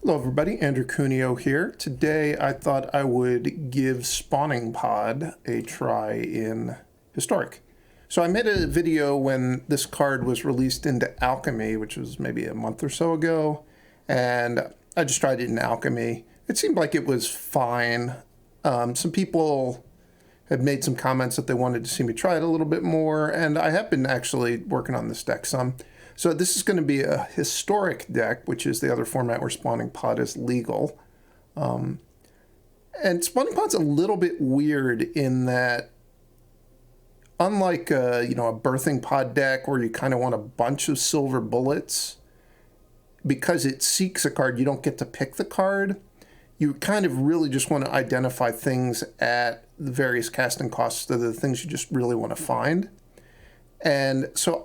Hello everybody, Andrew Cuneo here. Today I thought I would give Spawning Pod a try in Historic. So I made a video when this card was released into Alchemy, which was maybe a month or so ago, and I just tried it in Alchemy. It seemed like it was fine. Some people had made some comments that they wanted to see me try it a little bit more, and I have been actually working on this deck some. So this is going to be a Historic deck, which is the other format where Spawning Pod is legal. And Spawning Pod's a little bit weird in that, unlike a Birthing Pod deck where you kind of want a bunch of silver bullets, because it seeks a card, you don't get to pick the card. You kind of really just want to identify things at the various casting costs that are the things you just really want to find. And so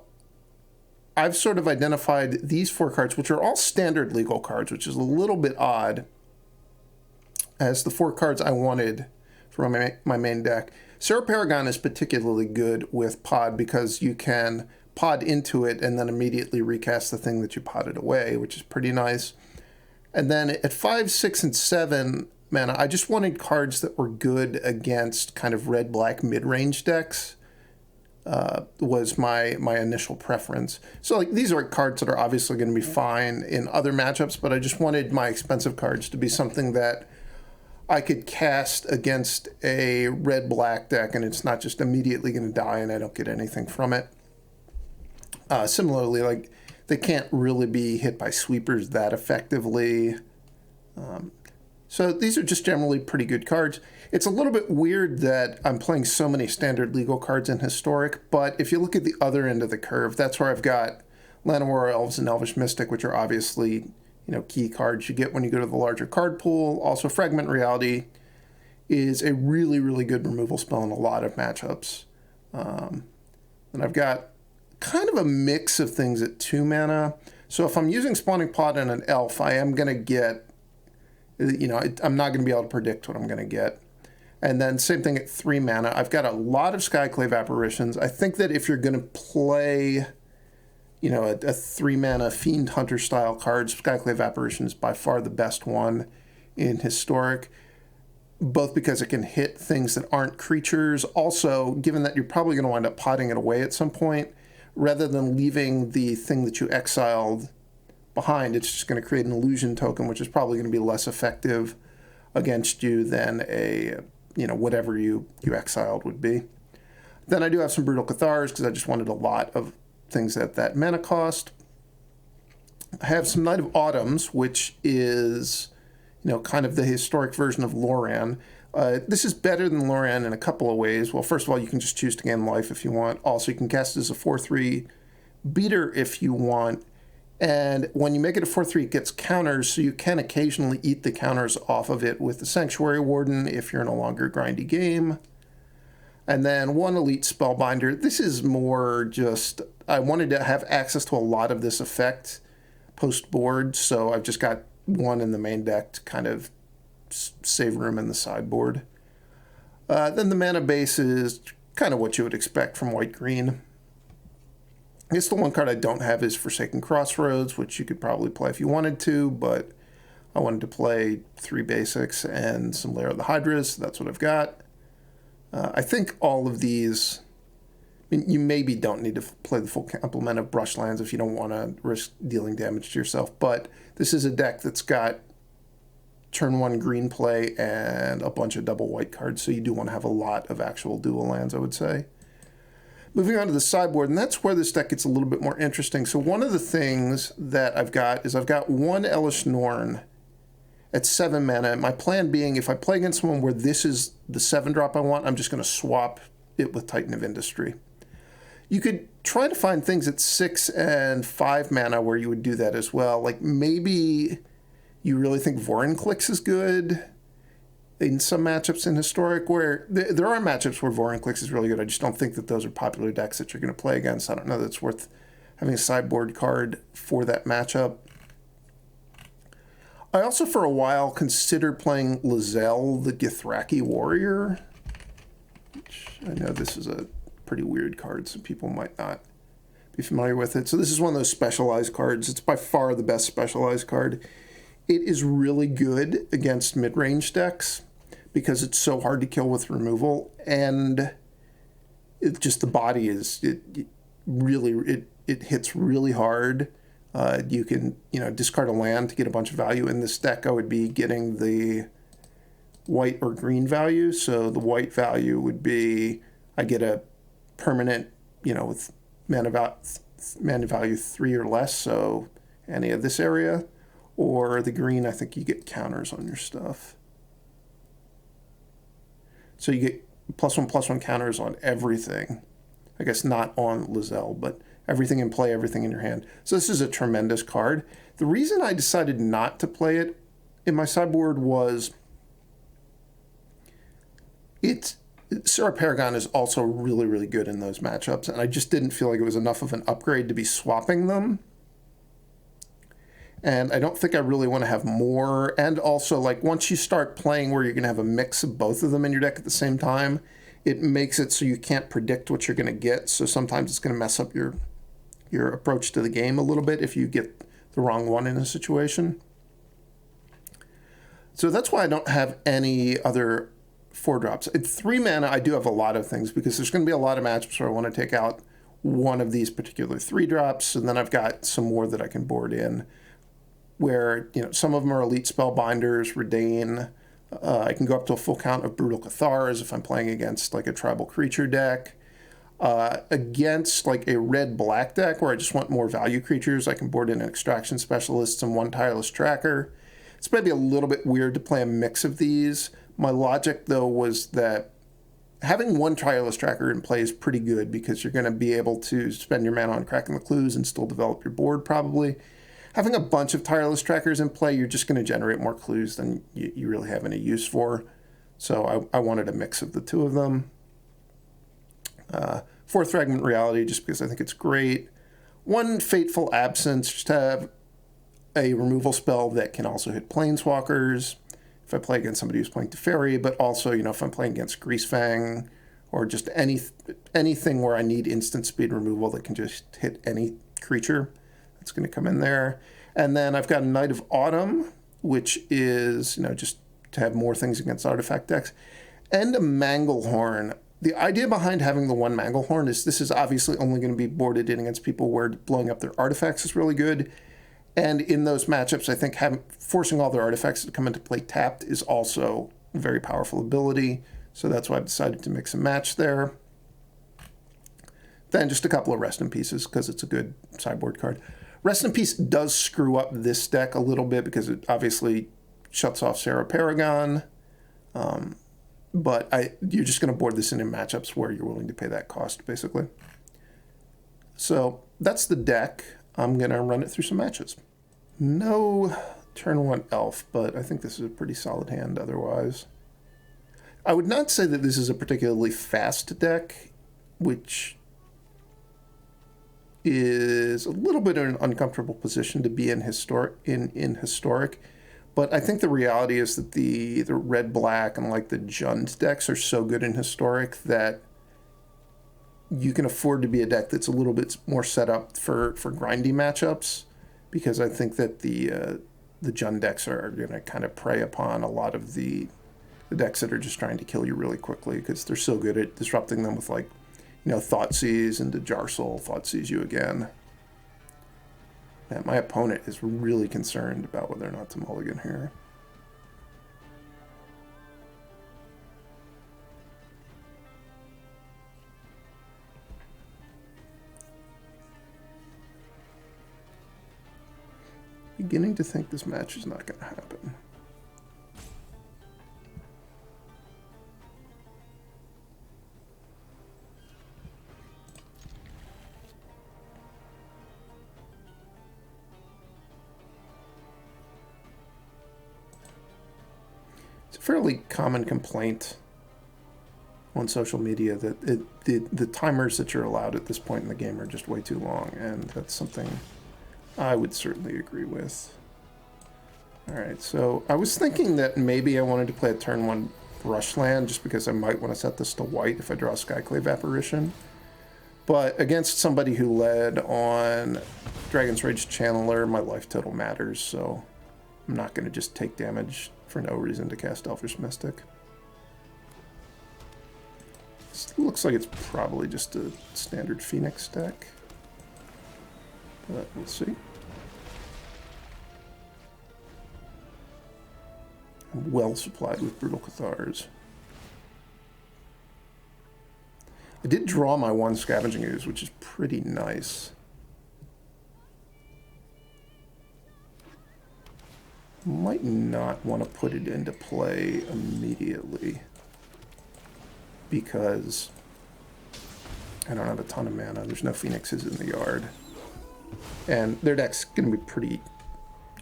I've sort of identified these four cards, which are all standard legal cards, which is a little bit odd, as the four cards I wanted for my main deck. Serra Paragon is particularly good with Pod because you can pod into it and then immediately recast the thing that you podded away, which is pretty nice. And then at 5, 6, and 7 mana, I just wanted cards that were good against kind of red-black mid-range decks. Was my initial preference. So like these are cards that are obviously going to be fine in other matchups, but I just wanted my expensive cards to be something that I could cast against a red-black deck and it's not just immediately going to die and I don't get anything from it. Similarly, like they can't really be hit by sweepers that effectively. So these are just generally pretty good cards. It's a little bit weird that I'm playing so many standard legal cards in Historic, but if you look at the other end of the curve, that's where I've got Llanowar Elves and Elvish Mystic, which are obviously, key cards you get when you go to the larger card pool. Also, Fragment Reality is a really, really good removal spell in a lot of matchups. And I've got kind of a mix of things at 2 mana. So if I'm using Spawning Pod and an Elf, I am going to get, I'm not going to be able to predict what I'm going to get. And then same thing at 3 mana. I've got a lot of Skyclave Apparitions. I think that if you're going to play, a 3 mana Fiend Hunter style card, Skyclave Apparition is by far the best one in Historic, both because it can hit things that aren't creatures. Also, given that you're probably going to wind up potting it away at some point, rather than leaving the thing that you exiled behind, it's just going to create an illusion token, which is probably going to be less effective against you than a whatever you exiled would be. Then I do have some Brutal Cathars because I just wanted a lot of things at that mana cost. I have some Night of Autumns, which is, kind of the Historic version of Loran. This is better than Loran in a couple of ways. Well, first of all, you can just choose to gain life if you want. Also, you can cast it as a 4/3 beater if you want. And when you make it a 4/3, it gets counters, so you can occasionally eat the counters off of it with the Sanctuary Warden if you're in a longer grindy game. And then 1 Elite Spellbinder. This is more just, I wanted to have access to a lot of this effect post-board, so I've just got 1 in the main deck to kind of save room in the sideboard. Then the mana base is kind of what you would expect from white-green. I guess the one card I don't have is Forsaken Crossroads, which you could probably play if you wanted to, but I wanted to play 3 basics and some Lair of the Hydras, so that's what I've got. I think all of these, you maybe don't need to play the full complement of Brushlands if you don't want to risk dealing damage to yourself, but this is a deck that's got turn 1 green play and a bunch of double white cards, so you do want to have a lot of actual dual lands, I would say. Moving on to the sideboard, and that's where this deck gets a little bit more interesting. So one of the things that I've got is I've got 1 Elesh Norn at 7 mana. My plan being, if I play against someone where this is the 7-drop I want, I'm just going to swap it with Titan of Industry. You could try to find things at 6 and 5 mana where you would do that as well. Like maybe you really think Vorinclex is good in some matchups in Historic, where there are matchups where Vorinclex is really good. I just don't think that those are popular decks that you're going to play against. I don't know that it's worth having a sideboard card for that matchup. I also, for a while, considered playing Lae'zel, the Githyanki Warrior, which I know this is a pretty weird card, so people might not be familiar with it. So this is one of those specialized cards. It's by far the best specialized card It is really good against mid-range decks because it's so hard to kill with removal, and it just, the body is, it really hits really hard. You can, discard a land to get a bunch of value. In this deck, I would be getting the white or green value. So the white value would be, I get a permanent, with mana value 3 or less, so any of this area. Or the green, I think you get counters on your stuff. So you get +1/+1 counters on everything. I guess not on Lizelle, but everything in play, everything in your hand. So this is a tremendous card. The reason I decided not to play it in my sideboard was Serra Paragon is also really, really good in those matchups, and I just didn't feel like it was enough of an upgrade to be swapping them. And I don't think I really want to have more. And also, like, once you start playing where you're going to have a mix of both of them in your deck at the same time, it makes it so you can't predict what you're going to get. So sometimes it's going to mess up your approach to the game a little bit if you get the wrong one in a situation. So that's why I don't have any other 4-drops. At 3 mana, I do have a lot of things because there's going to be a lot of matchups where I want to take out one of these particular 3-drops, and then I've got some more that I can board in where, some of them are Elite Spellbinders, Reidane. I can go up to a full count of Brutal Cathars if I'm playing against like a tribal creature deck. Against like a red-black deck where I just want more value creatures, I can board in an Extraction Specialist and 1 Tireless Tracker. It's maybe a little bit weird to play a mix of these. My logic, though, was that having 1 Tireless Tracker in play is pretty good because you're going to be able to spend your mana on Cracking the Clues and still develop your board, probably. Having a bunch of Tireless Trackers in play, you're just going to generate more clues than you really have any use for. So I wanted a mix of the two of them. 4 Fragment Reality, just because I think it's great. 1 Fateful Absence, just to have a removal spell that can also hit Planeswalkers. If I play against somebody who's playing Teferi, but also, if I'm playing against Greasefang, or just anything where I need instant speed removal that can just hit any creature, that's going to come in there. And then I've got a Knight of Autumn, which is, just to have more things against artifact decks. And a Manglehorn. The idea behind having the 1 Manglehorn is this is obviously only going to be boarded in against people where blowing up their artifacts is really good. And in those matchups, I think forcing all their artifacts to come into play tapped is also a very powerful ability. So that's why I've decided to mix and match there. Then just a couple of Rest in Pieces because it's a good sideboard card. Rest in Peace does screw up this deck a little bit because it obviously shuts off Serra Paragon. But you're just going to board this in matchups where you're willing to pay that cost, basically. So that's the deck. I'm going to run it through some matches. No turn 1 elf, but I think this is a pretty solid hand otherwise. I would not say that this is a particularly fast deck, which is a little bit in an uncomfortable position to be in historic. But I think the reality is that the red-black and like the Jund decks are so good in historic that you can afford to be a deck that's a little bit more set up for grindy matchups, because I think that the Jund decks are going to kind of prey upon a lot of the decks that are just trying to kill you really quickly because they're so good at disrupting them with like, Thoughtseize into Jarsoul, Thoughtseize you again. And my opponent is really concerned about whether or not to mulligan here. Beginning to think this match is not going to happen. Fairly common complaint on social media that the timers that you're allowed at this point in the game are just way too long, and that's something I would certainly agree with. Alright, so I was thinking that maybe I wanted to play a turn 1 Brushland just because I might want to set this to white if I draw Skyclave Apparition. But against somebody who led on Dragon's Rage Channeler, my life total matters, so I'm not going to just take damage for no reason to cast Elvish Mystic. This looks like it's probably just a standard Phoenix deck, but we'll see. I'm well supplied with Brutal Cathars. I did draw my one Scavenging Ooze, which is pretty nice. Might not want to put it into play immediately because I don't have a ton of mana. There's no Phoenixes in the yard. And their deck's going to be pretty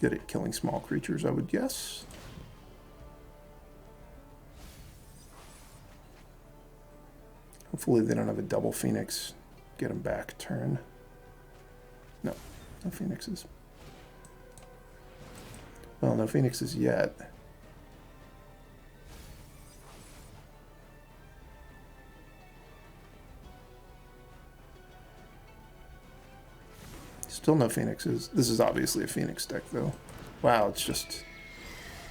good at killing small creatures, I would guess. Hopefully they don't have a double Phoenix. Get them back turn. No, no Phoenixes. Well, no Phoenixes yet. Still no Phoenixes. This is obviously a Phoenix deck, though. Wow, it's just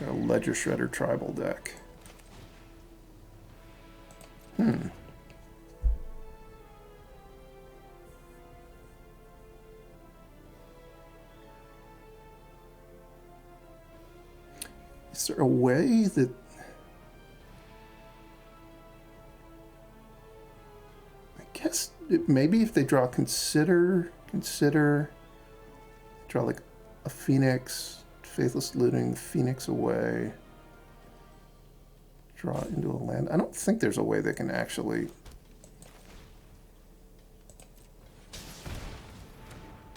a Ledger Shredder tribal deck. Is there a way that... I guess maybe if they draw consider, draw like a Phoenix, Faithless Looting, Phoenix away, draw it into a land. I don't think there's a way they can actually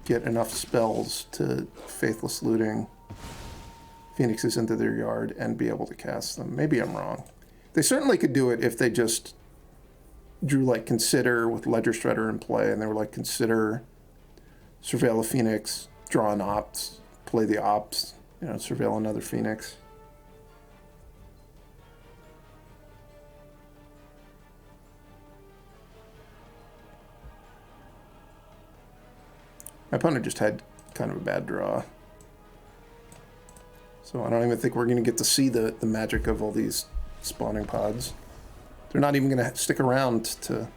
get enough spells to Faithless Looting Phoenixes into their yard and be able to cast them. Maybe I'm wrong. They certainly could do it if they just drew like Consider with Ledger Shredder in play, and they were like Consider, Surveil a Phoenix, draw an Opt, play the Opt, you know, Surveil another Phoenix. My opponent just had kind of a bad draw. So I don't even think we're going to get to see the magic of all these spawning pods. They're not even going to stick around to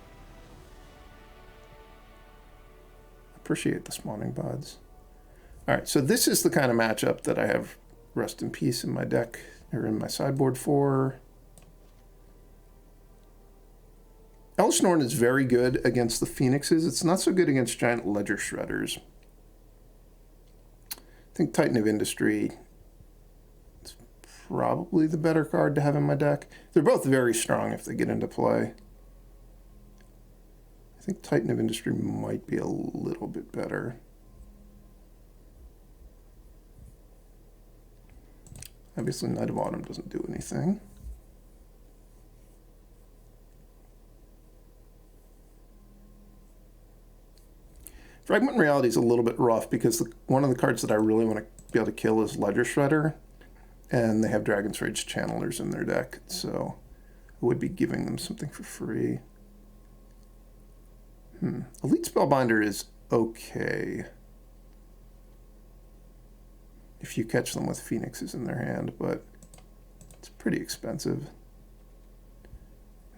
appreciate the spawning pods. Alright, so this is the kind of matchup that I have Rest in Peace in my deck, or in my sideboard for. Elesh Norn is very good against the Phoenixes. It's not so good against giant Ledger Shredders. I think Titan of Industry is probably the better card to have in my deck. They're both very strong if they get into play. I think Titan of Industry might be a little bit better. Obviously, Knight of Autumn doesn't do anything. Fragment Reality is a little bit rough because one of the cards that I really want to be able to kill is Ledger Shredder, and they have Dragon's Rage Channelers in their deck, so I would be giving them something for free. Elite Spellbinder is okay if you catch them with Phoenixes in their hand, but it's pretty expensive.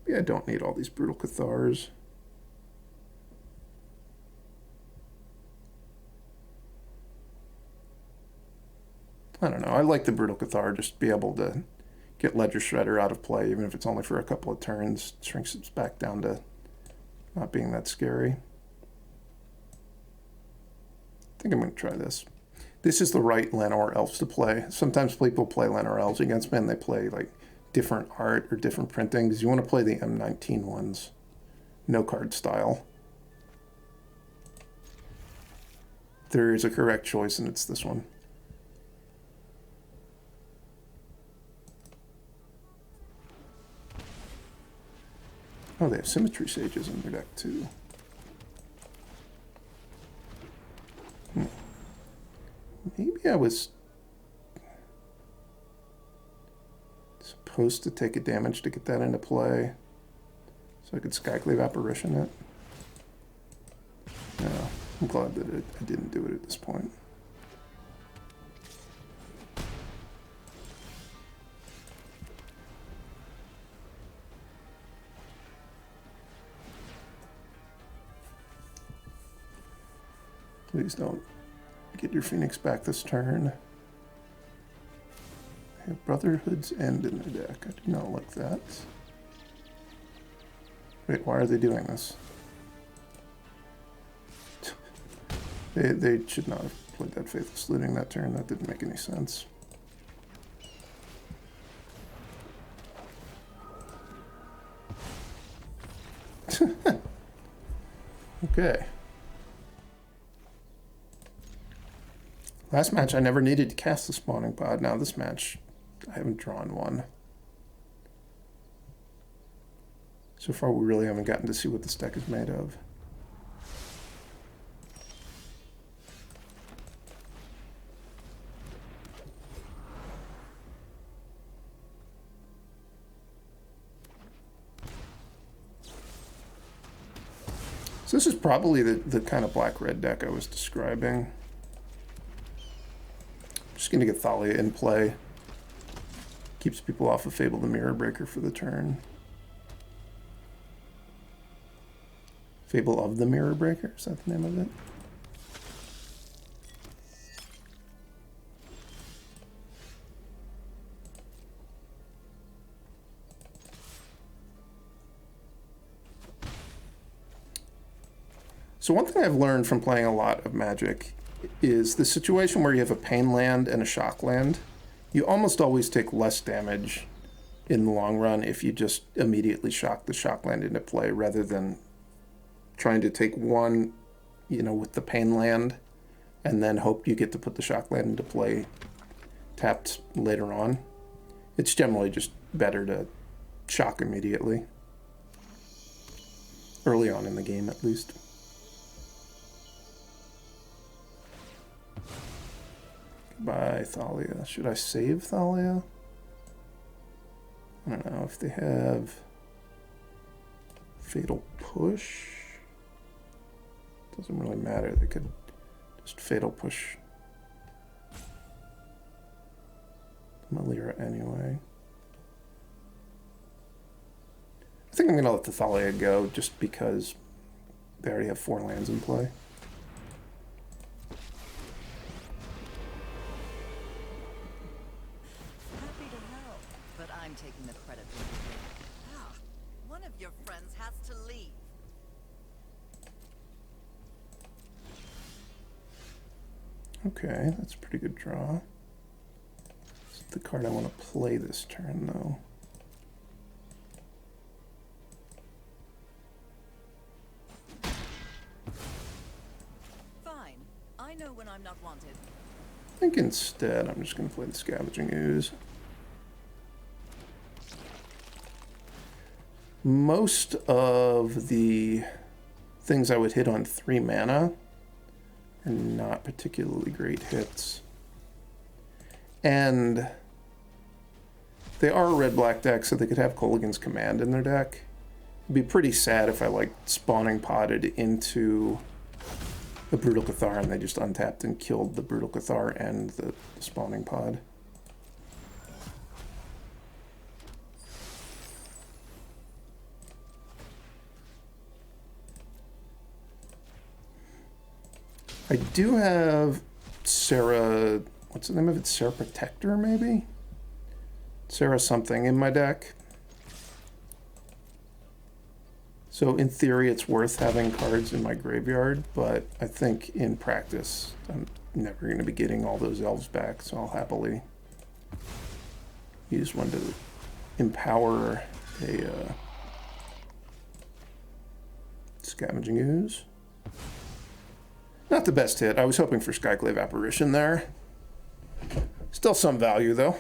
Maybe I don't need all these Brutal Cathars. I don't know. I like the Brutal Cathar, just to be able to get Ledger Shredder out of play, even if it's only for a couple of turns. Shrinks it back down to not being that scary. I think I'm going to try this. This is the right Llanowar Elves to play. Sometimes people play Llanowar Elves against me, and they play like different art or different printings. You want to play the M19 ones. No card style. There is a correct choice, and it's this one. Oh, they have Symmetry Sages in their deck, too. Maybe I was supposed to take a damage to get that into play, so I could Skyclave Apparition it. No, I'm glad that I didn't do it at this point. Please don't get your Phoenix back this turn. They have Brotherhood's End in their deck. I do not like that. Wait, why are they doing this? They should not have played that Faithless Looting that turn. That didn't make any sense. Okay. Last match I never needed to cast the Spawning Pod. Now this match I haven't drawn one. So far we really haven't gotten to see what this deck is made of. So this is probably the kind of black-red deck I was describing. Just going to get Thalia in play. Keeps people off of Fable the Mirror Breaker for the turn. Fable of the Mirror Breaker, is that the name of it? So one thing I've learned from playing a lot of Magic is the situation where you have a pain land and a shock land. You almost always take less damage in the long run if you just immediately shock the shock land into play rather than trying to take one, you know, with the pain land and then hope you get to put the shock land into play tapped later on. It's generally just better to shock immediately. Early on in the game, at least. Goodbye, Thalia. Should I save Thalia? I don't know if they have Fatal Push. Doesn't really matter. They could just Fatal Push Melira anyway. I think I'm going to let the Thalia go just because they already have 4 lands in play. Happy to help, but I'm taking the credit for it. Ah, one of your friends has to leave. Okay, that's a pretty good draw. It's the card I want to play this turn, though. Fine. I know when I'm not wanted. I think instead I'm just going to play the Scavenging Ooze. Most of the things I would hit on 3 mana are not particularly great hits. And they are a red-black deck, so they could have Kolaghan's Command in their deck. It'd be pretty sad if I, like, spawning potted into the Brutal Cathar and they just untapped and killed the Brutal Cathar and the spawning pod. I do have Serra, what's the name of it? Serra Protector, maybe? Serra something in my deck. So in theory, it's worth having cards in my graveyard, but I think in practice, I'm never going to be getting all those elves back, so I'll happily use one to empower a Scavenging Ooze. Not the best hit. I was hoping for Skyclave Apparition there. Still some value, though.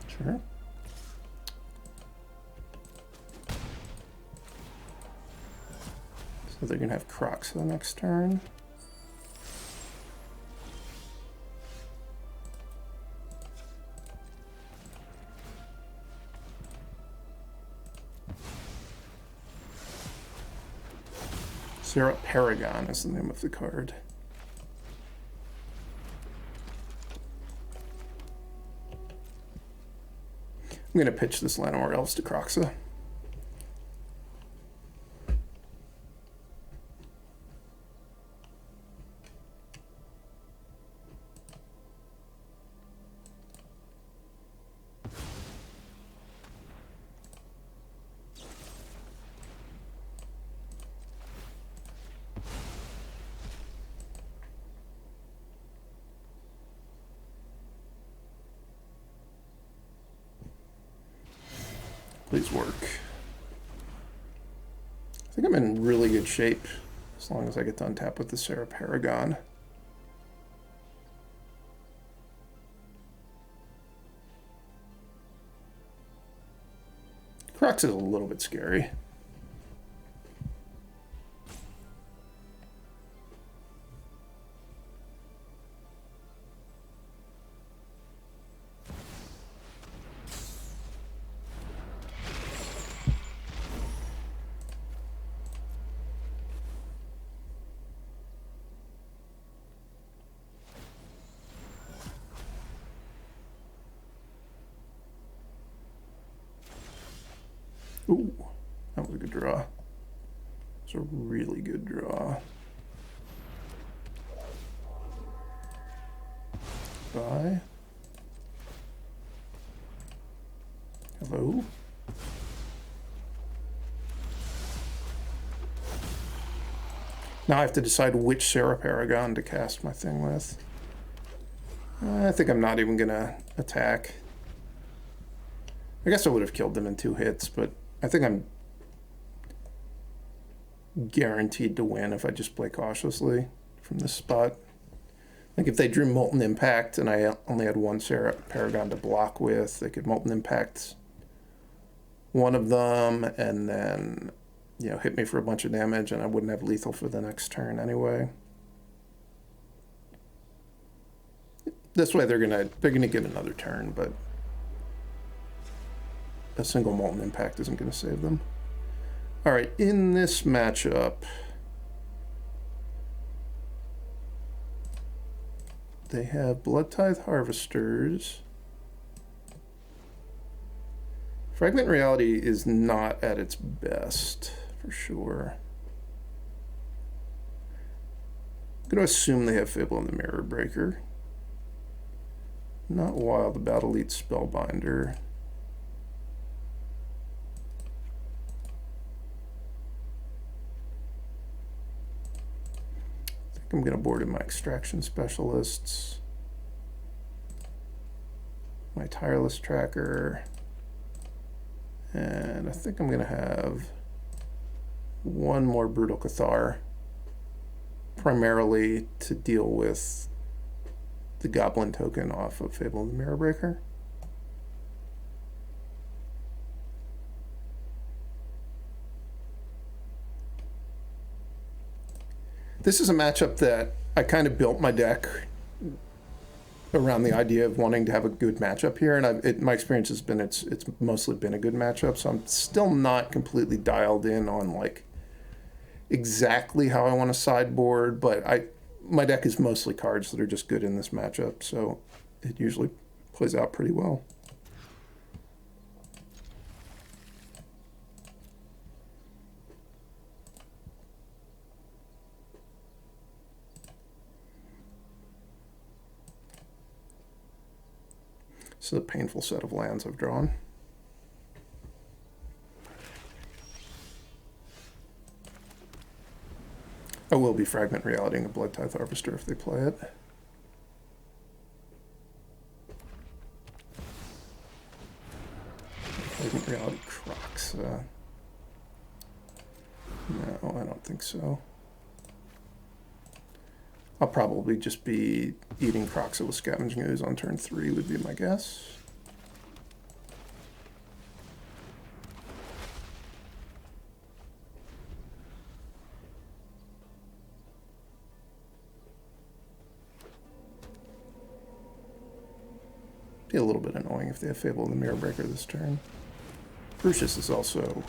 Sure. So they're going to have Crocs the next turn. Serra Paragon is the name of the card. going to pitch this Llanowar Elves to Kroxa. Please work. I think I'm in really good shape as long as I get to untap with the Serra Paragon. Kroxa is a little bit scary. Ooh, that was a good draw. It's a really good draw. Bye. Hello? Now I have to decide which Serra Paragon to cast my thing with. I think I'm not even gonna attack. I guess I would have killed them in 2 hits, but I think I'm guaranteed to win if I just play cautiously from this spot. Like if they drew Molten Impact and I only had 1 Serra Paragon to block with, they could Molten Impact one of them and then, you know, hit me for a bunch of damage and I wouldn't have lethal for the next turn anyway. This way they're gonna get another turn, but a single Molten Impact isn't going to save them. All right, in this matchup, they have Blood Tithe Harvesters. Fragment Reality is not at its best, for sure. I'm going to assume they have Fable and the Mirror Breaker. Not wild about Elite Spellbinder. I'm going to board in my Extraction Specialists, my Tireless Tracker, and I think I'm going to have 1 more Brutal Cathar, primarily to deal with the Goblin token off of Fable of the Mirror Breaker. This is a matchup that I kind of built my deck around the idea of wanting to have a good matchup here, and my experience has been it's mostly been a good matchup. So I'm still not completely dialed in on like exactly how I want to sideboard, but my deck is mostly cards that are just good in this matchup, so it usually plays out pretty well. This is a painful set of lands I've drawn. I will be Fragment Realitying a Blood Tithe Harvester if they play it. Fragment Reality Kroxa. No, I don't think so. I'll probably just be eating Kroxa with Scavenging Ooze on turn 3 would be my guess. Be a little bit annoying if they have Fable of the Mirror Breaker this turn. Brucius is also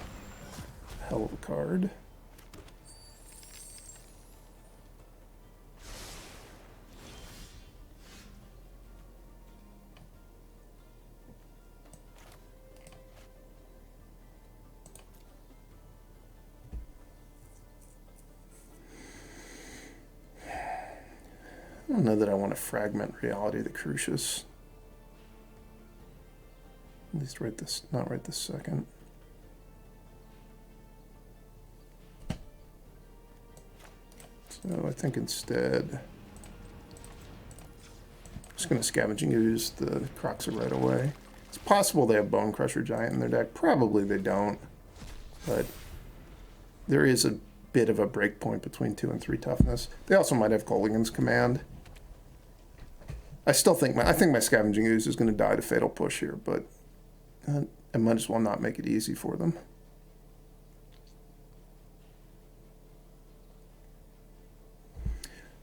a hell of a card. don't know that I want to Fragment Reality the Crucius. At least right this, not right this second. So I think instead, I'm just going to Scavenging Ooze the Croxa right away. It's possible they have Bone Crusher Giant in their deck. Probably they don't, but there is a bit of a break point between 2 and 3 toughness. They also might have Kolaghan's Command. I still think my Scavenging Ooze is going to die to Fatal Push here, but I might as well not make it easy for them.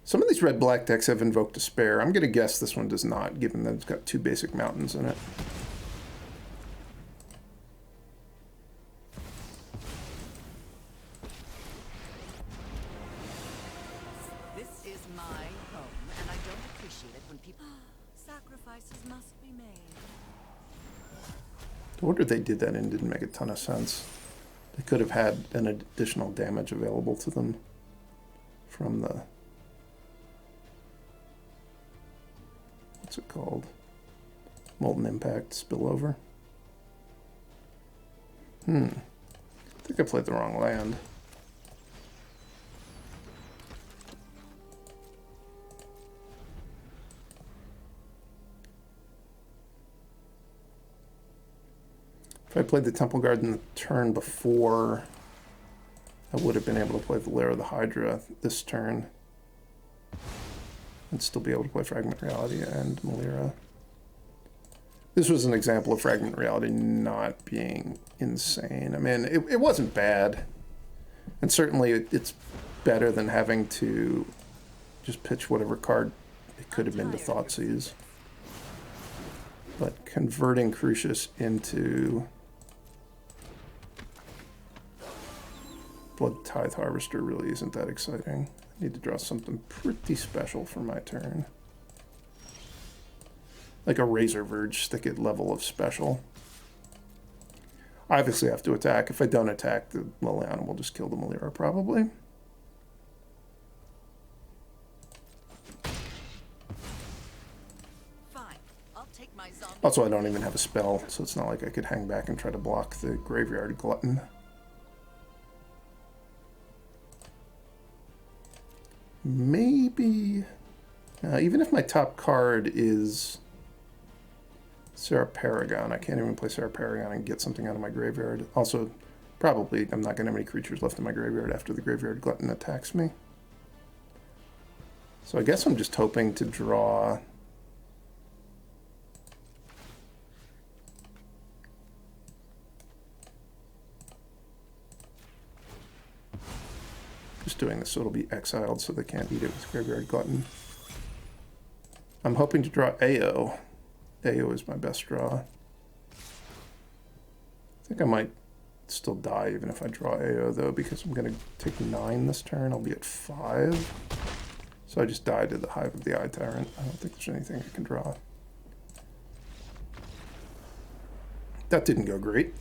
Some of these red-black decks have Invoke Despair. I'm going to guess this one does not, given that it's got 2 basic mountains in it. This is my home, and I don't appreciate it when people... Sacrifices must be made. The order they did that in didn't make a ton of sense. They could have had an additional damage available to them from the... What's it called? Molten Impact Spillover. I think I played the wrong land. If I played the Temple Garden the turn before, I would have been able to play the Lair of the Hydra this turn. And still be able to play Fragment Reality and Melira. This was an example of Fragment Reality not being insane. I mean, it wasn't bad. And certainly it's better than having to just pitch whatever card it could have been to Thoughtseize. But converting Crucius into Blood Tithe Harvester really isn't that exciting. I need to draw something pretty special for my turn. Like a Razorverge Thicket level of special. I obviously have to attack. If I don't attack, the Liliana will just kill the Melira, probably. Fine. I'll take my zombie. Also, I don't even have a spell, so it's not like I could hang back and try to block the Graveyard Glutton. Maybe... even if my top card is Serra Paragon, I can't even play Serra Paragon and get something out of my graveyard. Also, probably I'm not going to have any creatures left in my graveyard after the Graveyard Glutton attacks me. So I guess I'm just hoping to draw... Just doing this so it'll be exiled so they can't eat it with Graveyard Glutton. I'm hoping to draw AO. AO is my best draw. I think I might still die even if I draw AO though, because I'm going to take 9 this turn. I'll be at 5. So I just died to the Hive of the Eye Tyrant. I don't think there's anything I can draw. That didn't go great.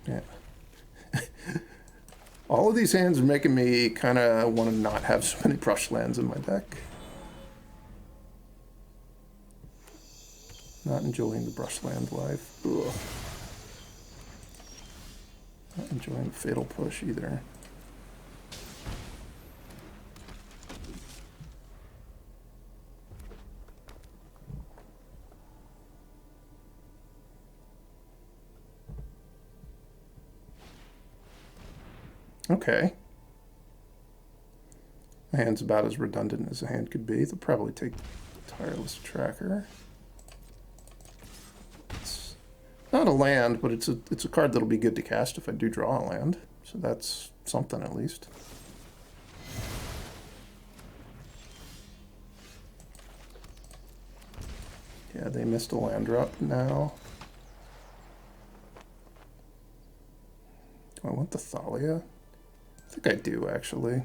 Yeah. All of these hands are making me kind of want to not have so many Brushlands in my deck. Not enjoying the Brushland life. Ugh. Not enjoying the Fatal Push either. Okay. My hand's about as redundant as a hand could be. They'll probably take Tireless Tracker. It's not a land, but it's a card that'll be good to cast if I do draw a land. So that's something at least. Yeah, they missed a land drop now. Do I want the Thalia? I think I do, actually.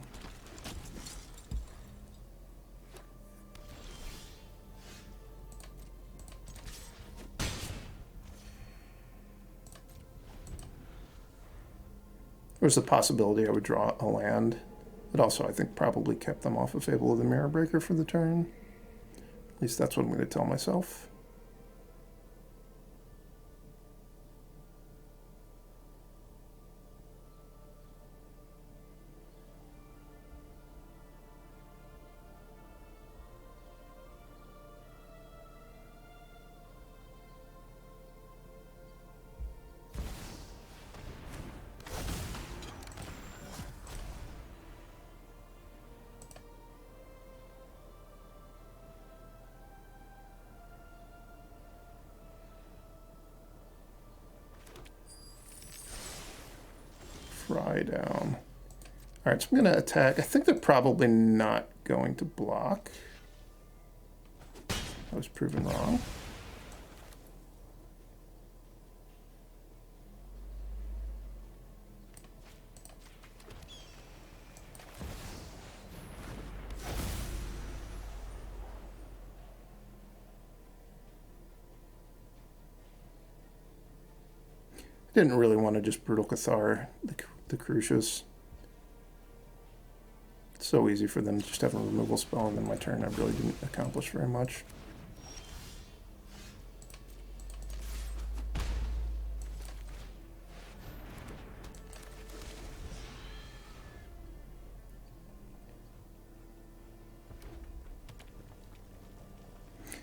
There's the possibility I would draw a land. It also, I think, probably kept them off of Fable of the Mirror Breaker for the turn. At least that's what I'm going to tell myself. Fry down. All right, so I'm going to attack. I think they're probably not going to block. I was proven wrong. I didn't really want to just Brutal Cathar the Crucius. It's so easy for them to just have a removal spell, and then my turn I really didn't accomplish very much.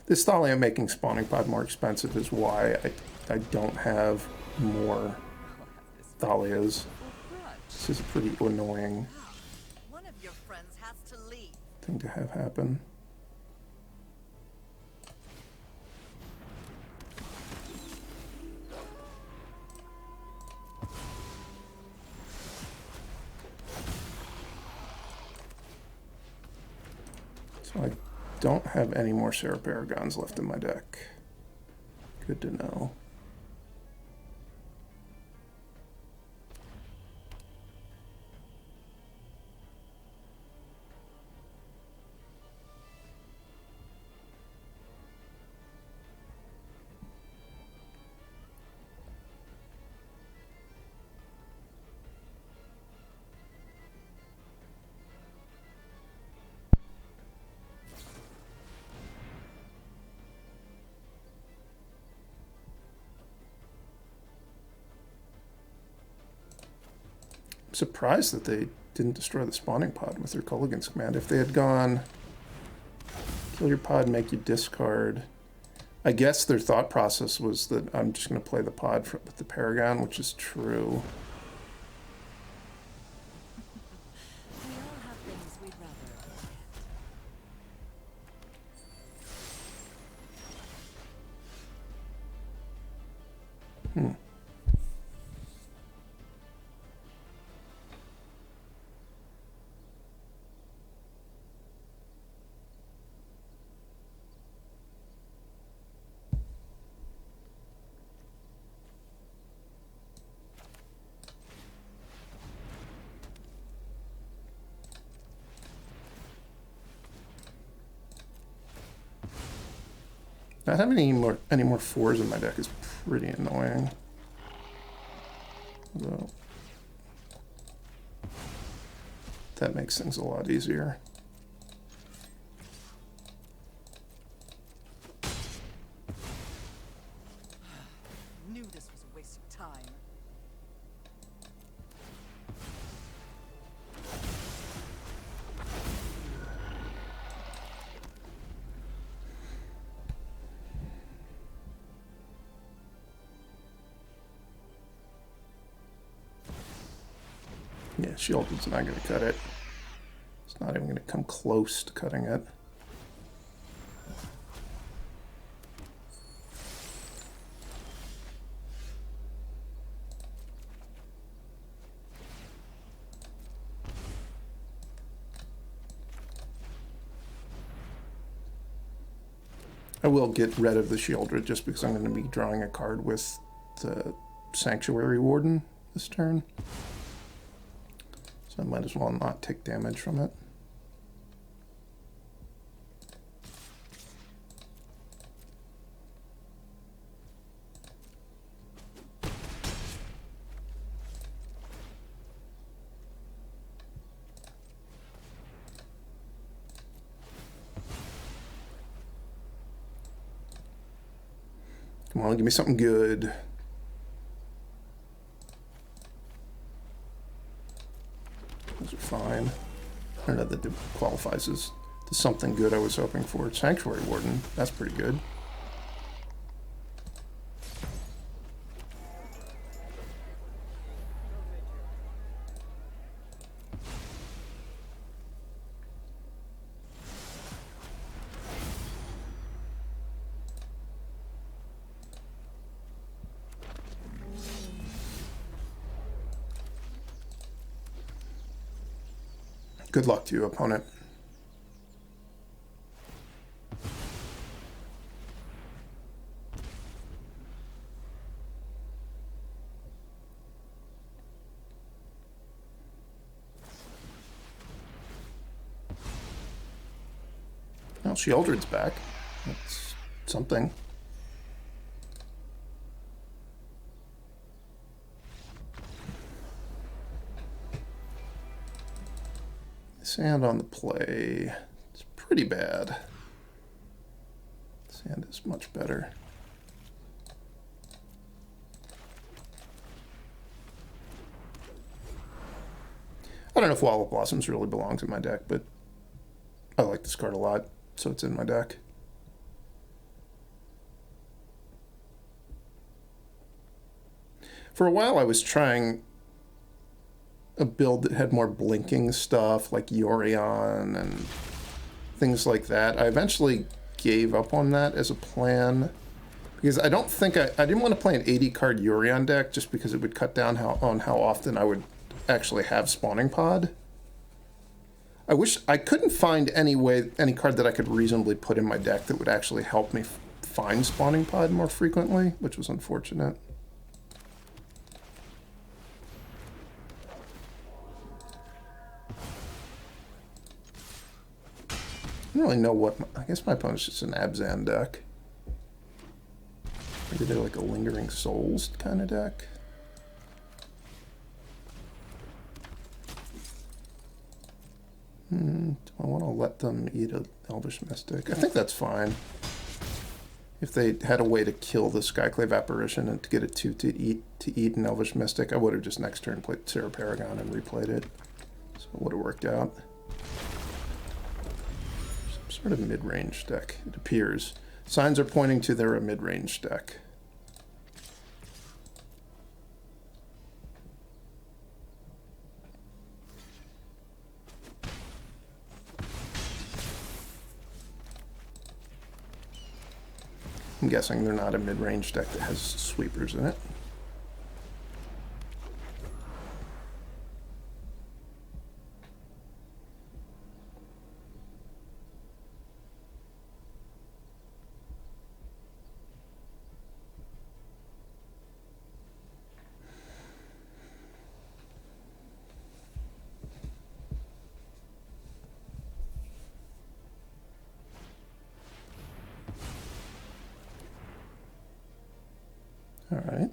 This Thalia making Spawning Pod more expensive is why I don't have more Thalias. This is a pretty annoying One of your friends has to leave. thing to have happen. So I don't have any more Serra Paragons left in my deck. Good to know. Surprised that they didn't destroy the spawning pod with their Culligan's command. If they had gone kill your pod, make you discard, I guess their thought process was that I'm just going to play the pod with the Paragon, which is true. We all have things we'd rather forget. Not having any more fours in my deck is pretty annoying. Although that makes things a lot easier. Knew this was a waste of time. Yeah, Shielded's not going to cut it. It's not even going to come close to cutting it. I will get rid of the Shieldred just because I'm going to be drawing a card with the Sanctuary Warden this turn. So I might as well not take damage from it. Come on, give me something good. Those are fine. I don't know that it qualifies as something good I was hoping for. Sanctuary Warden, that's pretty good. Good luck to you, opponent. Well, Sheoldred's back. That's something. Sand on the play. It's pretty bad. Sand is much better. I don't know if Wall of Blossoms really belongs in my deck, but I like this card a lot, so it's in my deck. For a while I was trying a build that had more blinking stuff like Yorion and things like that. I eventually gave up on that as a plan because I don't think I didn't want to play an 80 card Yorion deck just because it would cut down on how often I would actually have Spawning Pod. I wish I couldn't find any card that I could reasonably put in my deck that would actually help me find Spawning Pod more frequently, which was unfortunate. I don't really know what... I guess my opponent's just an Abzan deck. Maybe they're like a Lingering Souls kind of deck. Do I want to let them eat an Elvish Mystic? I think that's fine. If they had a way to kill the Skyclave Apparition and to get it to eat an Elvish Mystic, I would have just next turn played Serra Paragon and replayed it. So it would have worked out. Sort of mid-range deck, it appears. Signs are pointing to they're a mid-range deck. I'm guessing they're not a mid-range deck that has sweepers in it. All right.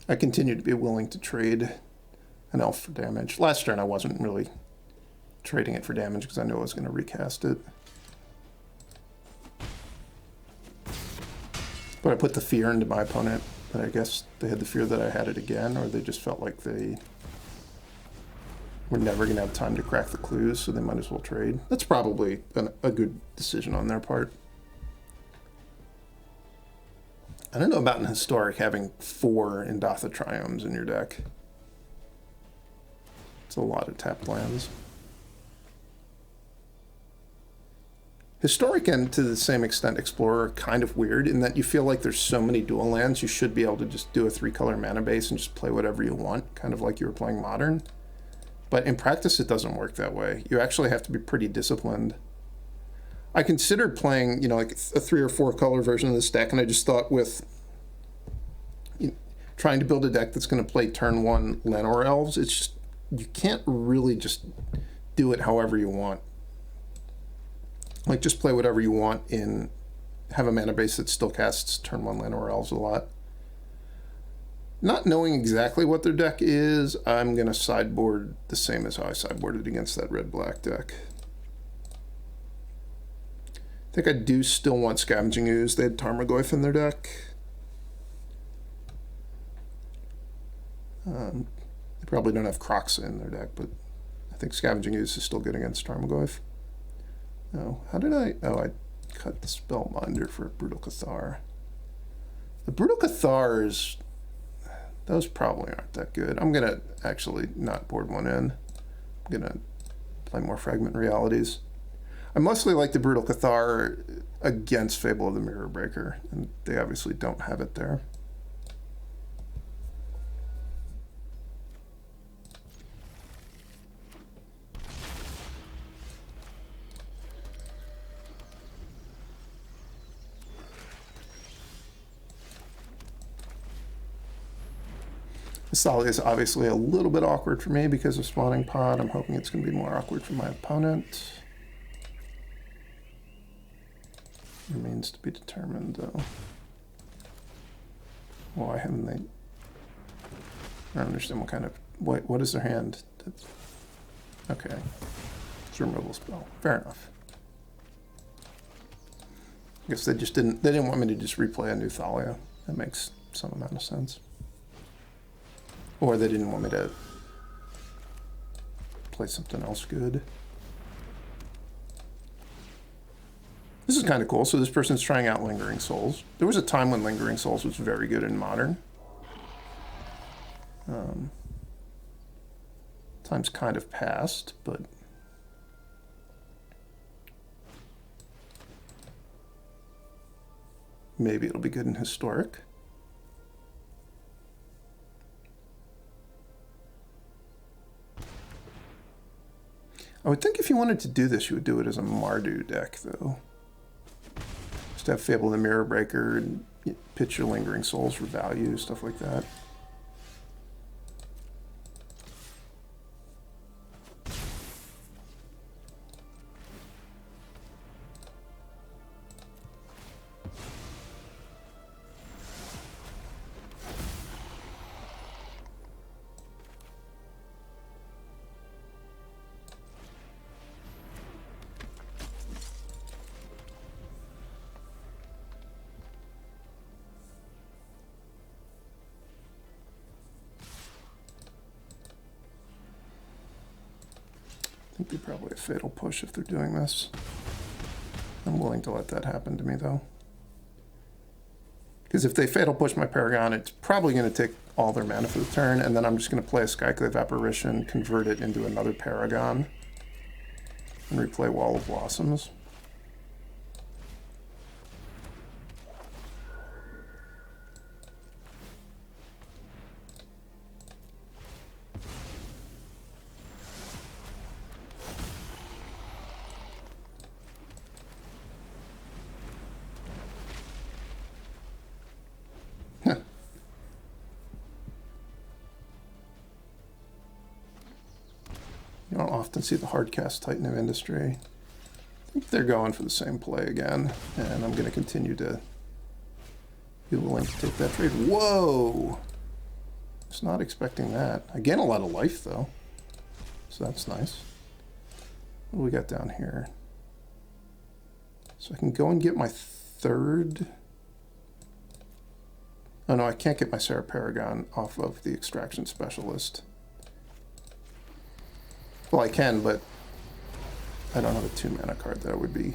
I continue to be willing to trade an elf for damage. Last turn I wasn't really trading it for damage because I knew I was going to recast it. But I put the fear into my opponent, and I guess they had the fear that I had it again, or they just felt like they were never going to have time to crack the clues, so they might as well trade. That's probably a good decision on their part. I don't know about in Historic having 4 Indatha Triomes in your deck. It's a lot of tapped lands. Historic and to the same extent Explorer are kind of weird in that you feel like there's so many dual lands you should be able to just do a 3-color mana base and just play whatever you want, kind of like you were playing Modern. But in practice, it doesn't work that way. You actually have to be pretty disciplined. I considered playing, you know, like a 3 or 4 color version of this deck, and I just thought with trying to build a deck that's going to play turn 1 Llanowar Elves, it's just, you can't really just do it however you want. Like, just play whatever you want have a mana base that still casts turn 1 Llanowar Elves a lot. not knowing exactly what their deck is, I'm going to sideboard the same as how I sideboarded against that red-black deck. I think I do still want Scavenging Ooze. They had Tarmogoyf in their deck. They probably don't have Croxa in their deck, but I think Scavenging Ooze is still good against Tarmogoyf. Oh, how did I... Oh, I cut the Spellbinder for Brutal Cathar. The Brutal Cathars, those probably aren't that good. I'm going to actually not board one in. I'm going to play more Fragment Realities. I mostly like the Brutal Cathar against Fable of the Mirror Breaker, and they obviously don't have it there. Thalia is obviously a little bit awkward for me because of Spawning Pod. I'm hoping it's going to be more awkward for my opponent. Remains to be determined, though. Why haven't they... I don't understand what kind of... What is their hand? Okay. It's a removal spell. Fair enough. I guess they just didn't... They didn't want me to just replay a new Thalia. That makes some amount of sense. Or they didn't want me to play something else good. This is kind of cool. So this person's trying out Lingering Souls. There was a time when Lingering Souls was very good in Modern. Time's kind of passed, but... maybe it'll be good in Historic. I would think if you wanted to do this, you would do it as a Mardu deck, though. Just have Fable of the Mirror Breaker and pitch your Lingering Souls for value, stuff like that. I think they're probably a fatal push if they're doing this. I'm willing to let that happen to me, though. Because if they fatal push my Paragon, it's probably going to take all their mana for the turn, and then I'm just going to play a Skyclave Apparition, convert it into another Paragon, and replay Wall of Blossoms. You don't often see the hardcast Titan of Industry. I think they're going for the same play again, and I'm going to continue to be willing to take that trade. Whoa! I was not expecting that. I gain a lot of life, though, so that's nice. What do we got down here? So I can go and get my third... Oh no, I can't get my Serra Paragon off of the Extraction Specialist. Well, I can, but I don't have a 2-mana card that would be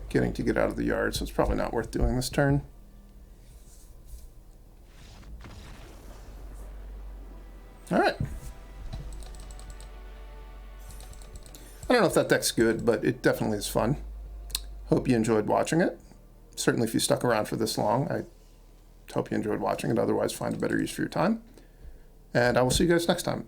getting to get out of the yard, so it's probably not worth doing this turn. All right. I don't know if that deck's good, but it definitely is fun. Hope you enjoyed watching it. Certainly if you stuck around for this long, I hope you enjoyed watching it. Otherwise, find a better use for your time. And I will see you guys next time.